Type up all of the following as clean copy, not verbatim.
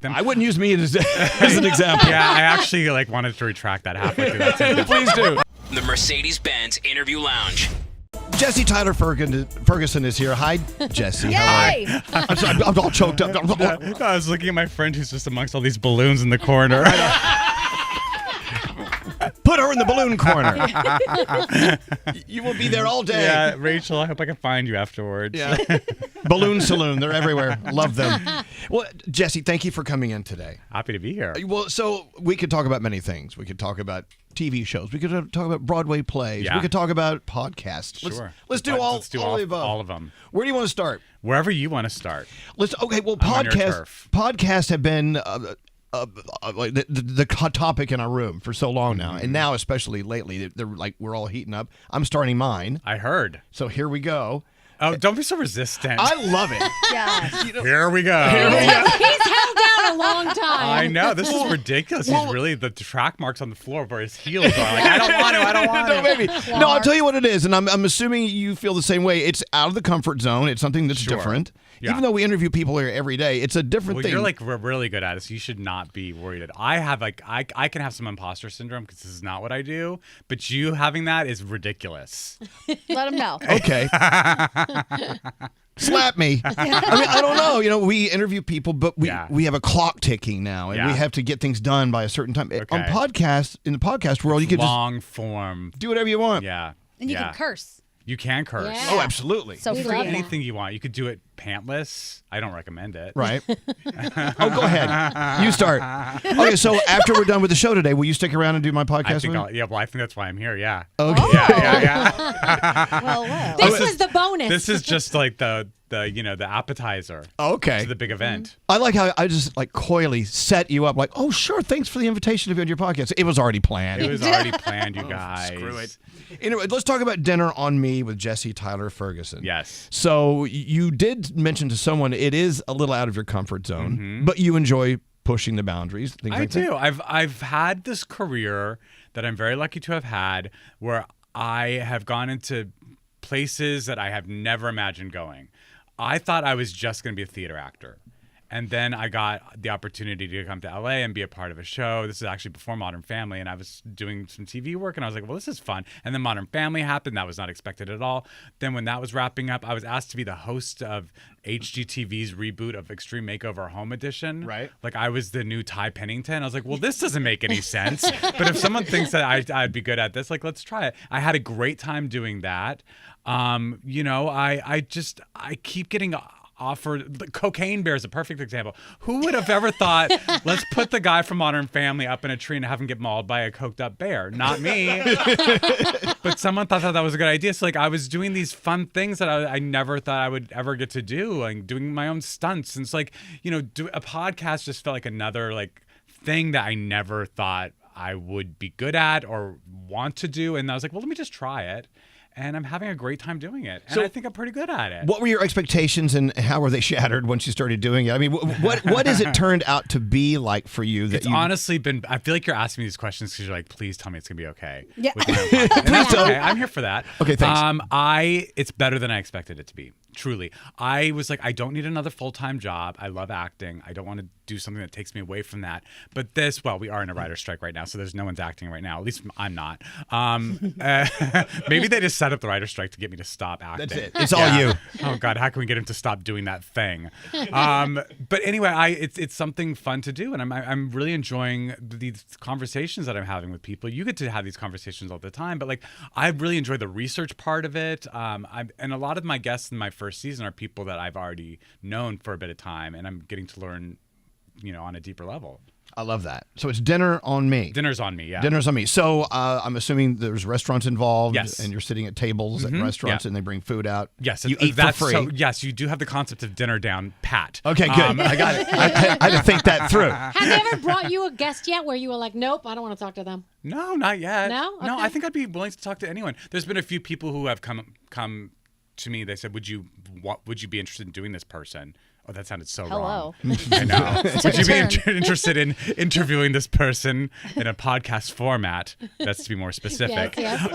them. I wouldn't use me as an example. Yeah, I actually wanted to retract that halfway through that sentence. Please do. The Mercedes-Benz Interview Lounge. Jesse Tyler Ferguson is here. Hi, Jesse. How are you? I'm sorry, I'm all choked up. I was looking at my friend who's just amongst all these balloons in the corner. Put her in the balloon corner. You will be there all day. Yeah, Rachel, I hope I can find you afterwards. Yeah. Balloon Saloon. They're everywhere. Love them. Well, Jesse, thank you for coming in today. Happy to be here. Well, so we could talk about many things. We could talk about TV shows. We could talk about Broadway plays. Yeah. We could talk about podcasts. Sure. Let's do all of them. Where do you want to start? Wherever you want to start. Well, I'm on your turf. podcasts have been like the hot topic in our room for so long now, and now especially lately, they're like we're all heating up. I'm starting mine. I heard. So here we go. Oh, don't be so resistant. I love it. Yeah. Here we go. He's held down a long time. I know. This is ridiculous. He's really the track marks on the floor where his heels are. Like, I don't want No, to. maybe. No, I'll tell you what it is, and I'm assuming you feel the same way. It's out of the comfort zone. It's something that's different. Yeah. Even though we interview people here every day, it's a different thing. You're really good at it, so you should not be worried. I can have some imposter syndrome because this is not what I do, but you having that is ridiculous. Let him know. Okay. Slap me. I mean, I don't know. You know, we interview people, but we have a clock ticking now, and we have to get things done by a certain time. Okay. In the podcast world, you can long form, do whatever you want. Yeah, and you can curse. You can curse. Yeah. Oh, absolutely. So free. Anything you want. You could do it pantless. I don't recommend it. Right. Oh, go ahead. You start. Okay, so after we're done with the show today, will you stick around and do my podcast? I think that's why I'm here. Yeah. Okay. Oh. Yeah. Well. This is the bonus. This is just like the appetizer. Okay. To the big event. I like how I just coyly set you up. Like, oh, sure. Thanks for the invitation to be on your podcast. It was already planned. It was already planned, you guys. Screw it. Anyway, let's talk about Dinner on Me with Jesse Tyler Ferguson. Yes. So you did mention to someone it is a little out of your comfort zone, but you enjoy pushing the boundaries. I do. I've had this career that I'm very lucky to have had where I have gone into places that I have never imagined going. I thought I was just going to be a theater actor. And then I got the opportunity to come to LA and be a part of a show. This is actually before Modern Family, and I was doing some TV work, and I was like, well, this is fun. And then Modern Family happened. That was not expected at all. Then when that was wrapping up, I was asked to be the host of HGTV's reboot of Extreme Makeover Home Edition. Right. Like, I was the new Ty Pennington. I was like, well, this doesn't make any sense. But if someone thinks that I'd be good at this, let's try it. I had a great time doing that. I keep getting offered. Cocaine Bear is a perfect example. Who would have ever thought, let's put the guy from Modern Family up in a tree and have him get mauled by a coked up bear? Not me. But someone thought that was a good idea. So I was doing these fun things that I never thought I would ever get to do, like doing my own stunts. And it's a podcast just felt like another thing that I never thought I would be good at or want to do. And I was like, well, let me just try it. And I'm having a great time doing it. And I think I'm pretty good at it. What were your expectations and how were they shattered once you started doing it? I mean, what has it turned out to be like for you? Honestly been, I feel like you're asking me these questions because you're like, please tell me it's going to be okay. Yeah. Please don't. Okay. I'm here for that. Okay, thanks. It's better than I expected it to be. Truly. I was like, I don't need another full-time job. I love acting. I don't want to do something that takes me away from that. But we are in a writer's strike right now, so there's no one's acting right now. At least I'm not. Maybe they just set up the writer's strike to get me to stop acting. That's it. It's all you. Oh, God, how can we get him to stop doing that thing? But anyway, it's something fun to do, and I'm really enjoying these conversations that I'm having with people. You get to have these conversations all the time, but I really enjoy the research part of it. And a lot of my guests in my first season are people that I've already known for a bit of time, and I'm getting to learn, on a deeper level. I love that. So it's Dinner on Me. Dinner's on me, yeah. Dinner's on Me. So I'm assuming there's restaurants involved. Yes. And you're sitting at tables at restaurants and they bring food out. Yes. You eat for free. So, yes, you do have the concept of dinner down pat. Okay, good. I got it. I had to think that through. Have they ever brought you a guest yet where you were like, nope, I don't want to talk to them? No, not yet. No? Okay. No, I think I'd be willing to talk to anyone. There's been a few people who have come to me. They said, would you be interested in doing this person? Oh, that sounded so Hello. wrong. I know. Would you be turn. interested in interviewing this person in a podcast format? That's to be more specific. Yes.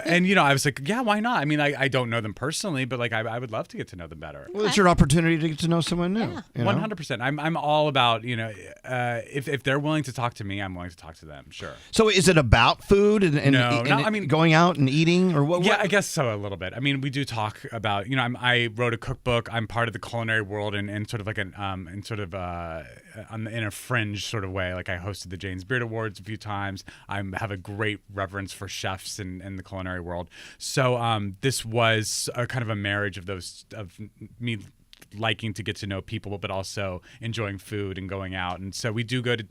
And, I was like, yeah, why not? I mean, I don't know them personally, but like I would love to get to know them better. Well, it's your opportunity to get to know someone new. Yeah. 100%. I'm all about, if they're willing to talk to me, I'm willing to talk to them. Sure. So is it about food and No, I mean, going out and eating or what? Yeah, I guess so a little bit. I mean, we do talk about, I wrote a cookbook. I'm part of the culinary world and sort of like in a fringe sort of way. Like I hosted the Jane's Beard Awards a few times. I have a great reverence for chefs in the culinary world. So this was a kind of a marriage of me liking to get to know people, but also enjoying food and going out. And so we go to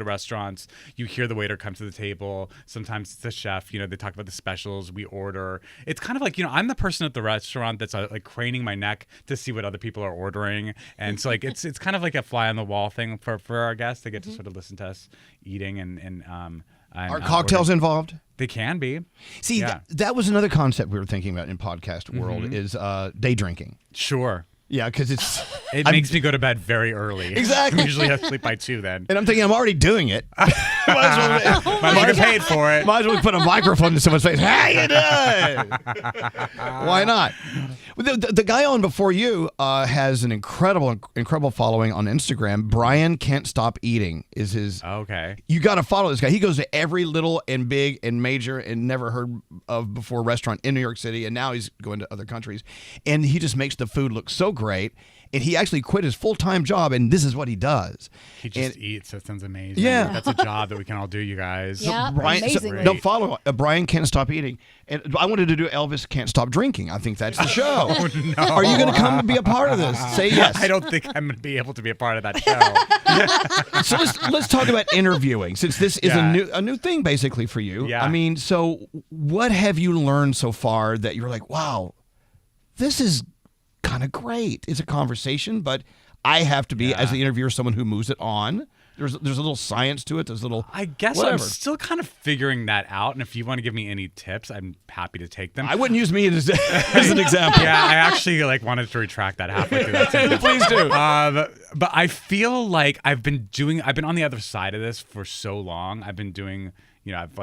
restaurants. You hear the waiter come to the table. Sometimes it's the chef. They talk about the specials. We order. It's kind of like I'm the person at the restaurant that's like craning my neck to see what other people are ordering. And so like it's kind of like a fly on the wall thing for our guests. They get to sort of listen to us eating and are cocktails involved? They can be. See, yeah. that was another concept we were thinking about in podcast world is day drinking. Sure. Yeah, because it makes me go to bed very early. Exactly. I usually have to sleep by 2 then. And I'm thinking I'm already doing it. Might as well get paid for it. Might as well put a microphone to someone's face. How you doing? Why not? The guy on before you has an incredible following on Instagram. Brian Can't Stop Eating is his. Okay. You got to follow this guy. He goes to every little and big and major and never heard of before restaurant in New York City, and now he's going to other countries. And he just makes the food look so great. And he actually quit his full-time job, and this is what he does. He just eats. That sounds amazing. Yeah. That's a job that we can all do, you guys. Yeah. Brian, amazingly. no, follow Brian Can't Stop Eating. And I wanted to do Elvis Can't Stop Drinking. I think that's the show. No. Are you going to come and be a part of this? Say yes. I don't think I'm going to be able to be a part of that show. So let's talk about interviewing, since this is Yeah. a new thing basically for you. Yeah. I mean, so what have you learned so far that you're like, wow, this is kind of great? It's a conversation, but I have to be, as the interviewer, someone who moves it on. There's a little science to it. There's a little. I guess whatever. I'm still kind of figuring that out. And if you want to give me any tips, I'm happy to take them. I wouldn't use me as an example. Yeah, I actually wanted to retract that halfway through that sentence. Please do. But I feel like I've been on the other side of this for so long. I've been doing, I've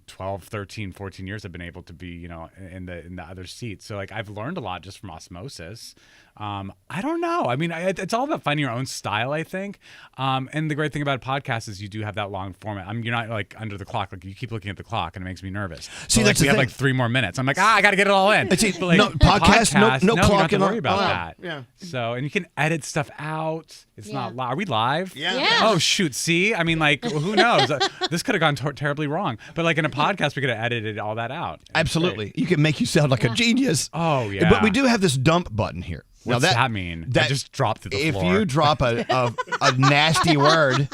12, 13, 14 years I've been able to be, in the other seat. So I've learned a lot just from osmosis. I don't know. I mean, it's all about finding your own style, I think. And the great thing about a podcast is you do have that long format. You're not under the clock. You keep looking at the clock and it makes me nervous. See, so, that's we the have thing. 3 more minutes. I'm like, I got to get it all in. See, But, no podcast, no you don't clock have to and all- worry about oh, that. yeah. So, and you can edit stuff out. It's not live. Are we live? Yeah. Oh, shoot. See? I mean, who knows? This could have gone terribly wrong. But in a podcast, we could have edited all that out. Absolutely. You can make you sound like a genius. Oh, yeah. But we do have this dump button here. What's that mean? I just dropped to the if floor. you drop a nasty word,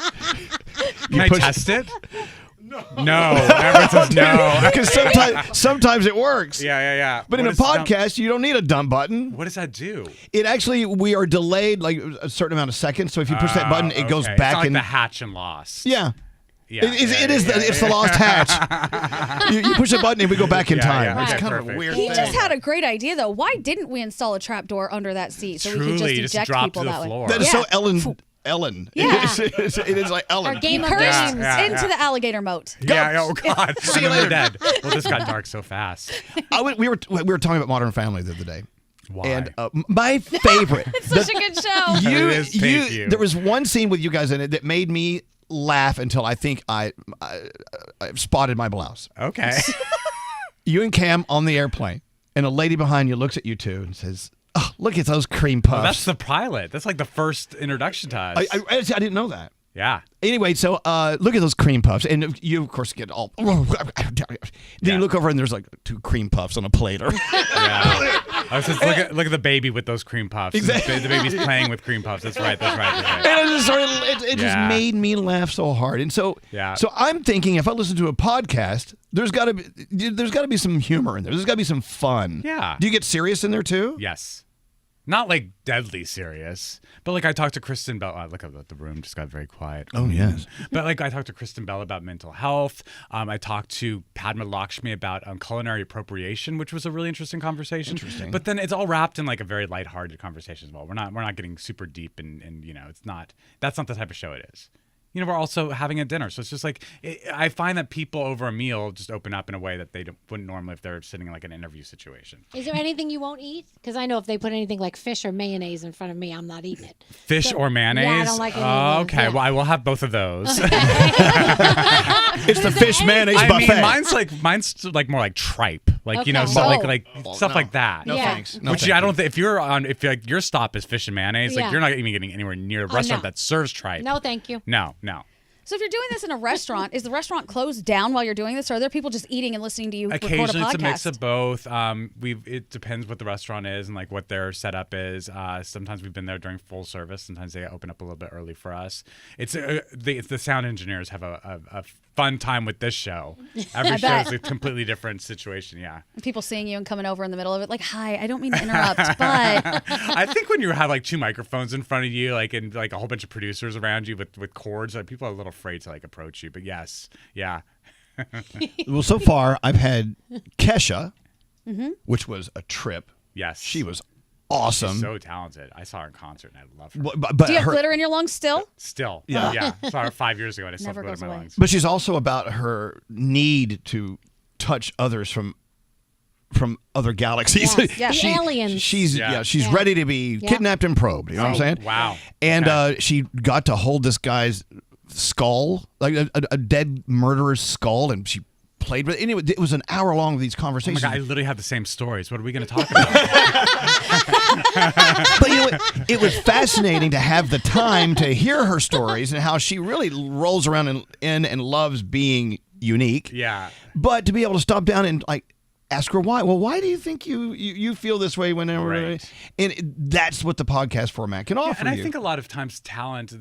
Can I test it? No. Everyone says no. Because sometimes it works. Yeah. But in a podcast, you don't need a dump button. What does that do? It actually, we are delayed a certain amount of seconds. So if you push that button, it goes Okay. back It's not like in. the hatch and Lost. Yeah. Yeah. It's the lost hatch. You push a button and we go back in time. yeah. It's Okay, kind of a perfect. weird He thing. just had a great idea, though. Why didn't we install a trapdoor under that seat so we could Truly, just just eject drop people to the that way? floor. That is Yeah. so Ellen. Yeah. It is like Ellen. Or Game of Curse Games. into the alligator moat. Yeah. Oh God. See you We're later. dead. Well, this got dark so fast. We were talking about Modern Family the other day. Why? And my favorite. Such a good show. It is, thank you. There was one scene with you guys in it that made me laugh until I think I spotted my blouse. Okay. You and Cam on the airplane, and a lady behind you looks at you two and says, "Oh, look at those cream puffs." Oh, that's the pilot. That's the first introduction to us. I didn't know that. Yeah. Anyway, so look at those cream puffs, and you of course get all. Then you look over and there's 2 cream puffs on a plate. Yeah. I was just look at the baby with those cream puffs. Exactly. The baby's playing with cream puffs. That's right. And it just made me laugh so hard. And so I'm thinking if I listen to a podcast, there's got to be some humor in there. There's got to be some fun. Yeah. Do you get serious in there too? Yes. Not like deadly serious, but like I talked to Kristen Bell. Look at the room just got very quiet. Oh, yes. But like I talked to Kristen Bell about mental health. I talked to Padma Lakshmi about culinary appropriation, which was a really interesting conversation. Interesting. But then it's all wrapped in like a very lighthearted conversation as well. We're not getting super deep and that's not the type of show it is. We're also having a dinner. So it's just like, I find that people over a meal just open up in a way that they wouldn't normally if they're sitting in like an interview situation. Is there anything you won't eat? Because I know if they put anything like fish or mayonnaise in front of me, I'm not eting it. Fish or mayonnaise? Yeah, I don't like any of those. Okay, Yeah. well, I will have both of those. It's the fish mayonnaise I buffet. mean, mine's like more like tripe, like Okay. so Oh. like stuff like that. No Yeah. thanks. No, Which thank I you. don't think if like your stop is fish and mayonnaise, Yeah. like you're not even getting anywhere near a restaurant no. that serves tripe. No, thank you. No. So if you're doing this in a restaurant, is the restaurant closed down while you're doing this, or are there people just eating and listening to you record a Occasionally, podcast? it's a mix of both. It depends what the restaurant is and like what their setup is. Sometimes we've been there during full service. Sometimes they open up a little bit early for us. It's the sound engineers have a fun time with this show. Every show is a completely different situation. Yeah. People seeing you and coming over in the middle of it, like, "Hi, I don't mean to interrupt, but I think when you have like two microphones in front of you, like and like a whole bunch of producers around you with cords, like people are a little afraid to like approach you. But yes, yeah. Well, so far, I've had Kesha, which was a trip. Yes. She was awesome. She's so talented. I saw her in concert and I love her. But do you have her- glitter in your lungs still?" Still. Yeah. Yeah. Saw her 5 years ago and I still Never have glitter goes in my away. lungs. But she's also about her need to touch others from other galaxies. Yes. Yeah. The aliens. She's Yeah. she's ready to be kidnapped and probed. You know what I'm saying? Wow. And she got to hold this guy's skull, like a dead murderer's skull, and she played with it. Anyway, it was an hour long of these Oh my conversations. God, I literally have the same stories. What are we going to talk about? But you know what? It was fascinating to have the time to hear her stories and how she really rolls around and loves being unique. Yeah. But to be able to stop down and like ask her why. Well, why do you think you feel this way whenever? Right. And that's what the podcast format can offer And I you. think a lot of times talent,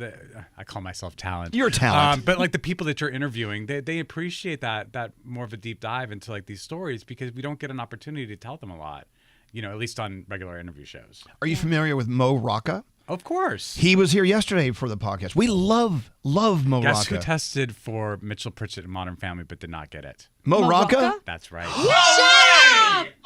I call myself talent. You're talent. But like the people that you're interviewing, they appreciate that more of a deep dive into like these stories because we don't get an opportunity to tell them a lot, at least on regular interview shows. Are you familiar with Mo Rocca? Of course. He was here yesterday for the podcast. We love Mo Guess Rocca. who tested for Mitchell Pritchett in Modern Family but did not get it? Mo Rocca? Rocca? That's right.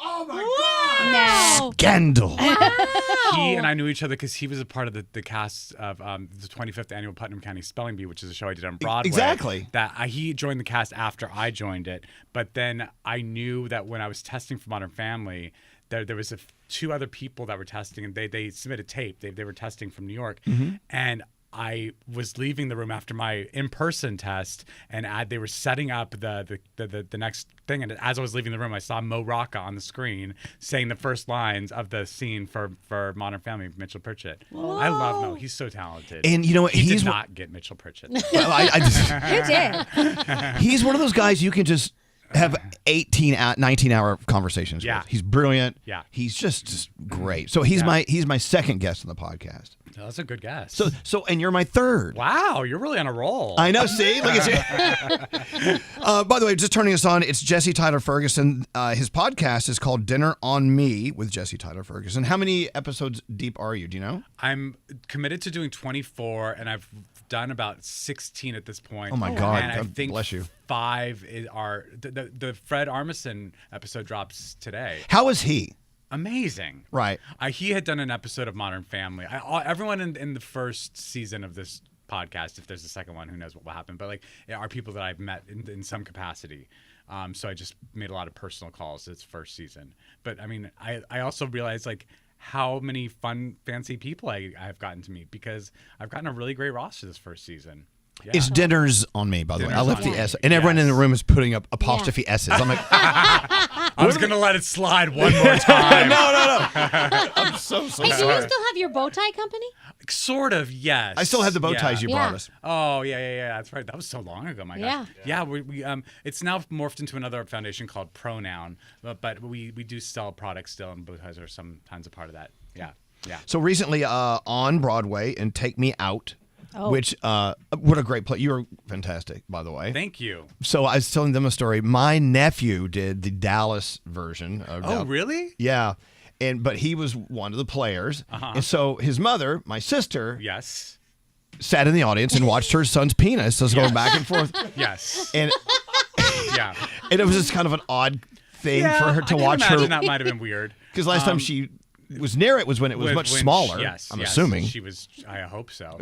Oh my No. Scandal. He and I knew each other because he was a part of the cast of the 25th Annual Putnam County Spelling Bee, which is a show I did on Broadway. Exactly. He joined the cast after I joined it, but then I knew that when I was testing for Modern Family, there was two other people that were testing, and they submitted tape. They were testing from New York, and I was leaving the room after my in-person test, and they were setting up the next thing. And as I was leaving the room, I saw Mo Rocca on the screen saying the first lines of the scene for Modern Family, Mitchell Pritchett. I love Mo. He's so talented. And you know what? He He's did not get Mitchell Pritchett. Well, Who did? he's one of those guys you can just have 19-hour conversations Yeah. with. He's brilliant. Yeah. He's just great. So he's my second guest on the podcast. Oh, that's a good guess. So and you're my third. Wow, you're really on a roll. I know. See, look at you. By the way, just turning us on, it's Jesse Tyler Ferguson. His podcast is called Dinner on Me with Jesse Tyler Ferguson. How many episodes deep are you? Do you know? I'm committed to doing 24, and I've done about 16 at this point. Oh, my God. And I God think bless you. 5 are the Fred Armisen episode drops today. How is he? Amazing. Right. He had done an episode of Modern Family. Everyone in the first season of this podcast, if there's a second one, who knows what will happen, but like are people that I've met in some capacity. So I just made a lot of personal calls this first season. But I mean, I also realized like how many fun, fancy people I've gotten to meet because I've gotten a really great roster this first season. Yeah. It's Dinners on Me, by the way. I Dinners left on the Me. S, and everyone in the Yes. room is putting up apostrophe S's. I'm like, I was going to let it slide one more time. no. I'm so Hey, do you sorry. still have your bow tie company? Sort of, yes. I still have the bow ties you Yeah. brought us. Oh yeah. That's right. That was so long ago. My gosh. Yeah. We it's now morphed into another foundation called Pronoun, but we do sell products still, and bow ties are sometimes a part of that. Yeah. So recently on Broadway in Take Me Out, which what a great play. You were fantastic, by the way. Thank you. So I was telling them a story. My nephew did the Dallas version. Of Oh, really? Yeah. but he was one of the players. And so his mother, my sister, Yes. sat in the audience and watched her son's penis just going back and forth. Yes. And Yeah. and it was just kind of an odd thing for her to I can watch imagine her. that might have been weird. Because last time she was near it was when it was much smaller. Yes. I'm assuming. She was. I hope so.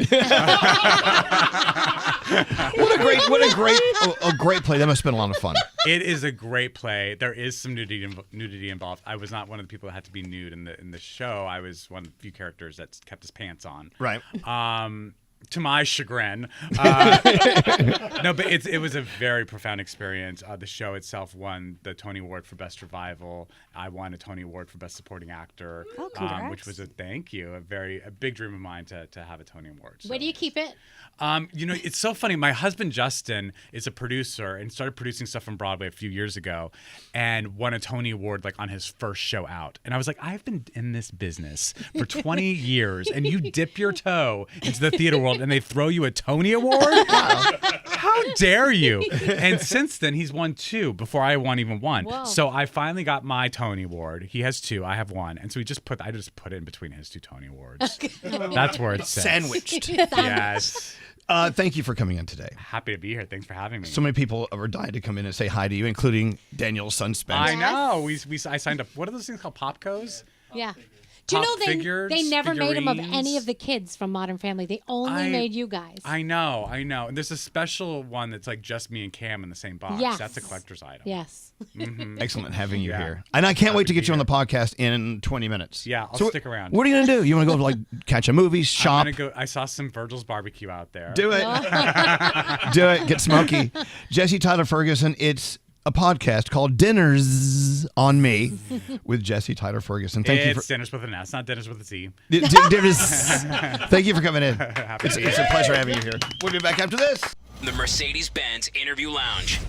What a great play. That must have been a lot of fun. It is a great play. There is some nudity involved. I was not one of the people that had to be nude in the show. I was one of the few characters that kept his pants on. Right. To my chagrin. No, but it was a very profound experience. The show itself won the Tony Award for Best Revival. I won a Tony Award for Best Supporting Actor, which was a big dream of mine to have a Tony Award. So. Where do you keep it? It's so funny. My husband Justin is a producer and started producing stuff from Broadway a few years ago, and won a Tony Award like on his first show out. And I was like, I've been in this business for 20 years, and you dip your toe into the theater world, and they throw you a Tony Award? How dare you? And since then, he's won 2 before I won even 1. Whoa. So I finally got my Tony Award. He has 2. I have 1. And so I just put it in between his 2 Tony Awards. That's where it's Sandwiched. Yes. Thank you for coming in today. Happy to be here. Thanks for having me. So many people are dying to come in and say hi to you, including Danielle's son, Spence. I know. I signed up. What are those things called? Popcos? Yeah. Do you Pop know figures, they never made them of figurines? any of the kids from Modern Family? They only made you guys. I know. And there's a special one that's like just me and Cam in the same box. Yes. That's a collector's item. Yes. Excellent having you Yeah. here. And I can't wait to to get be you on the podcast in 20 minutes. Yeah, I'll stick around. What are you going to do? You want to go like catch a movie, shop? I saw some Virgil's Barbecue out there. Do it. Do it. Get smoky. Jesse Tyler Ferguson. It's a podcast called Dinners on Me with Jesse Tyler Ferguson. Thank you for Dinners with an S, not Dinners with a Z. Dinners. Thank you for coming in. Happy It's to be a pleasure having you here. We'll be back after this. The Mercedes-Benz Interview Lounge.